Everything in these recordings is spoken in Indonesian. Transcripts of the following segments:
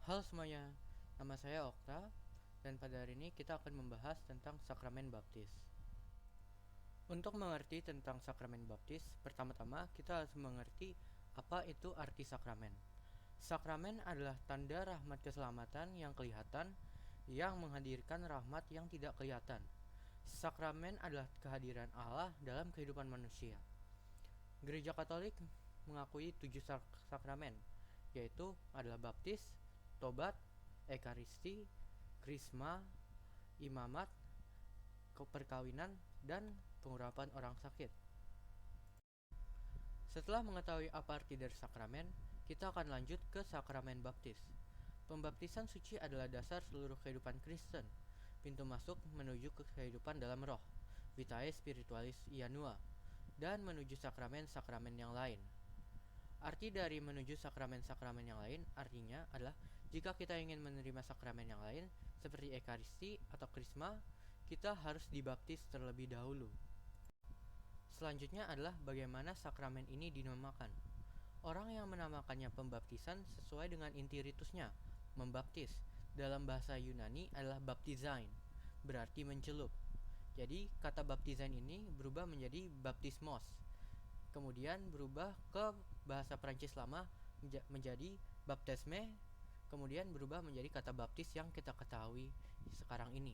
Halo semuanya, nama saya Okta dan pada hari ini kita akan membahas tentang sakramen baptis. Untuk mengerti tentang sakramen baptis, pertama-tama kita harus mengerti apa itu arti sakramen. Sakramen adalah tanda rahmat keselamatan yang kelihatan yang menghadirkan rahmat yang tidak kelihatan. Sakramen adalah kehadiran Allah dalam kehidupan manusia. Gereja Katolik mengakui 7 sakramen, yaitu adalah baptis, tobat, ekaristi, krisma, imamat, perkawinan, dan pengurapan orang sakit. Setelah mengetahui apa arti dari sakramen, kita akan lanjut ke sakramen baptis. Pembaptisan suci adalah dasar seluruh kehidupan Kristen, pintu masuk menuju ke kehidupan dalam roh, vitae spiritualis Ianua, dan menuju sakramen-sakramen yang lain. Arti dari menuju sakramen-sakramen yang lain artinya adalah jika kita ingin menerima sakramen yang lain seperti ekaristi atau krisma, kita harus dibaptis terlebih dahulu. Selanjutnya adalah bagaimana sakramen ini dinamakan. Orang yang menamakannya pembaptisan sesuai dengan inti ritusnya, membaptis. Dalam bahasa Yunani adalah baptizain, berarti mencelup. Jadi kata baptizain ini berubah menjadi baptismos. Kemudian berubah ke bahasa Prancis lama menjadi baptisme, kemudian berubah menjadi kata baptis yang kita ketahui sekarang ini.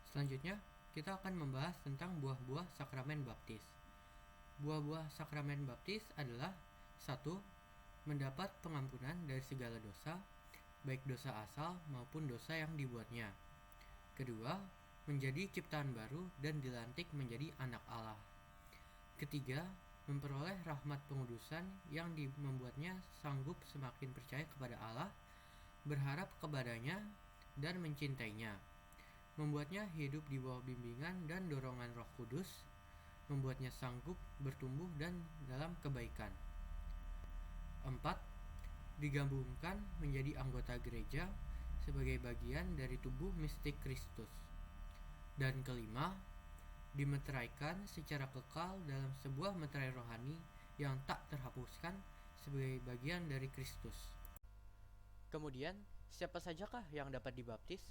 Selanjutnya, kita akan membahas tentang buah-buah sakramen baptis. Buah-buah sakramen baptis adalah 1. Mendapat pengampunan dari segala dosa, baik dosa asal maupun dosa yang dibuatnya. Kedua, menjadi ciptaan baru dan dilantik menjadi anak Allah. Ketiga, memperoleh rahmat pengudusan yang membuatnya sanggup semakin percaya kepada Allah, berharap kepadanya, dan mencintainya. Membuatnya hidup di bawah bimbingan dan dorongan Roh Kudus, membuatnya sanggup bertumbuh dan dalam kebaikan. 4. Digabungkan menjadi anggota gereja sebagai bagian dari tubuh mistik Kristus. Dan kelima, dimeteraikan secara kekal dalam sebuah meterai rohani yang tak terhapuskan sebagai bagian dari Kristus. Kemudian, siapa sajakah yang dapat dibaptis?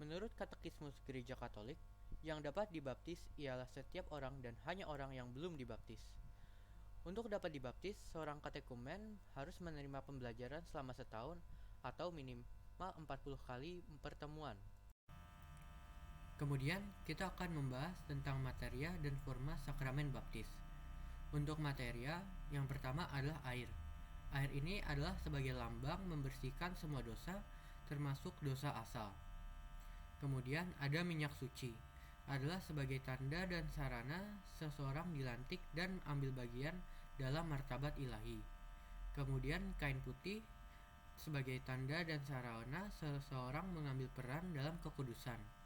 Menurut Katekismus Gereja Katolik, yang dapat dibaptis ialah setiap orang dan hanya orang yang belum dibaptis. Untuk dapat dibaptis, seorang katekumen harus menerima pembelajaran selama setahun atau minimal 40 kali pertemuan. Kemudian, kita akan membahas tentang materia dan forma sakramen baptis. Untuk materia, yang pertama adalah air. Air ini adalah sebagai lambang membersihkan semua dosa, termasuk dosa asal. Kemudian ada minyak suci, adalah sebagai tanda dan sarana seseorang dilantik dan ambil bagian dalam martabat ilahi. Kemudian kain putih, sebagai tanda dan sarana seseorang mengambil peran dalam kekudusan.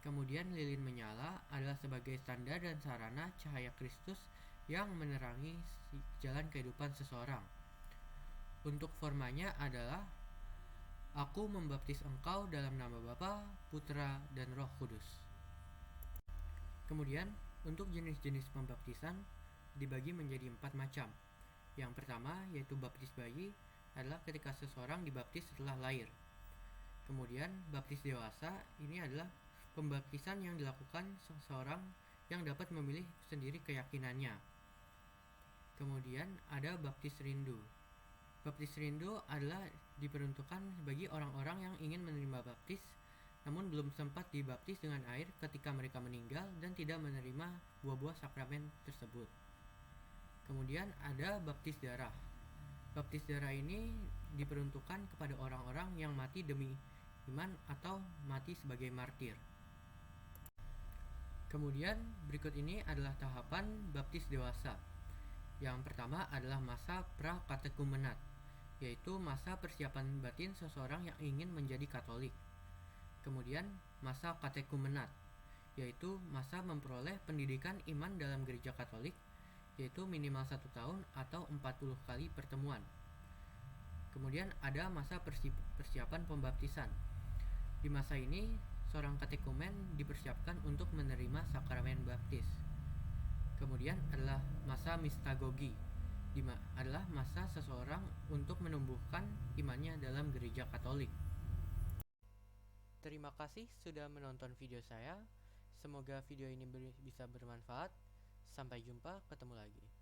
Kemudian lilin menyala adalah sebagai tanda dan sarana cahaya Kristus yang menerangi jalan kehidupan seseorang. Untuk formanya adalah Aku membaptis engkau dalam nama Bapa, Putra, dan Roh Kudus. Kemudian, untuk jenis-jenis pembaptisan dibagi menjadi 4 macam. Yang pertama yaitu baptis bayi adalah ketika seseorang dibaptis setelah lahir. Kemudian baptis dewasa ini adalah pembaptisan yang dilakukan seseorang yang dapat memilih sendiri keyakinannya. Kemudian ada baptis rindu. Baptis rindu adalah diperuntukkan bagi orang-orang yang ingin menerima baptis namun belum sempat dibaptis dengan air ketika mereka meninggal dan tidak menerima buah-buah sakramen tersebut. Kemudian ada baptis darah. Baptis darah ini diperuntukkan kepada orang-orang yang mati demi iman atau mati sebagai martir. Kemudian berikut ini adalah tahapan baptis dewasa. Yang pertama adalah masa pra-katekumenat, yaitu masa persiapan batin seseorang yang ingin menjadi Katolik. Kemudian masa katekumenat, yaitu masa memperoleh pendidikan iman dalam gereja Katolik, yaitu minimal 1 tahun atau 40 kali pertemuan. Kemudian ada masa persiapan pembaptisan. Di masa ini, seorang katekumen dipersiapkan untuk menerima sakramen baptis. Kemudian adalah masa mistagogi, adalah masa seseorang untuk menumbuhkan imannya dalam gereja Katolik. Terima kasih sudah menonton video saya. Semoga video ini bisa bermanfaat. Sampai jumpa, ketemu lagi.